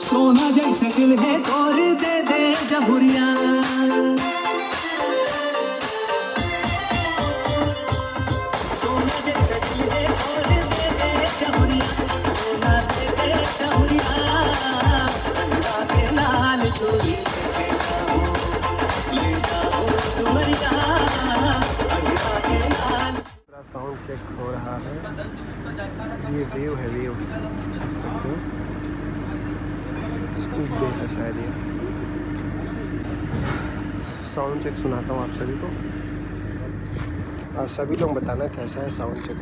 सोना जैसे दिल है तोड़ दे दे जमुरिया सोना जैसे दिल है तोड़ दे दे जमुरिया सोना दे दे जमुरिया अंगा के लाल चोरी ले जाओ तुमरिया अंगा के लाल। साउंड चेक हो रहा है। ये व्यू है, व्यू देख सकते हो, स्कूप बेस है शायद ये। साउंड चेक सुनाता हूँ आप सभी को, आप सभी लोग बताना कैसा है साउंड चेक।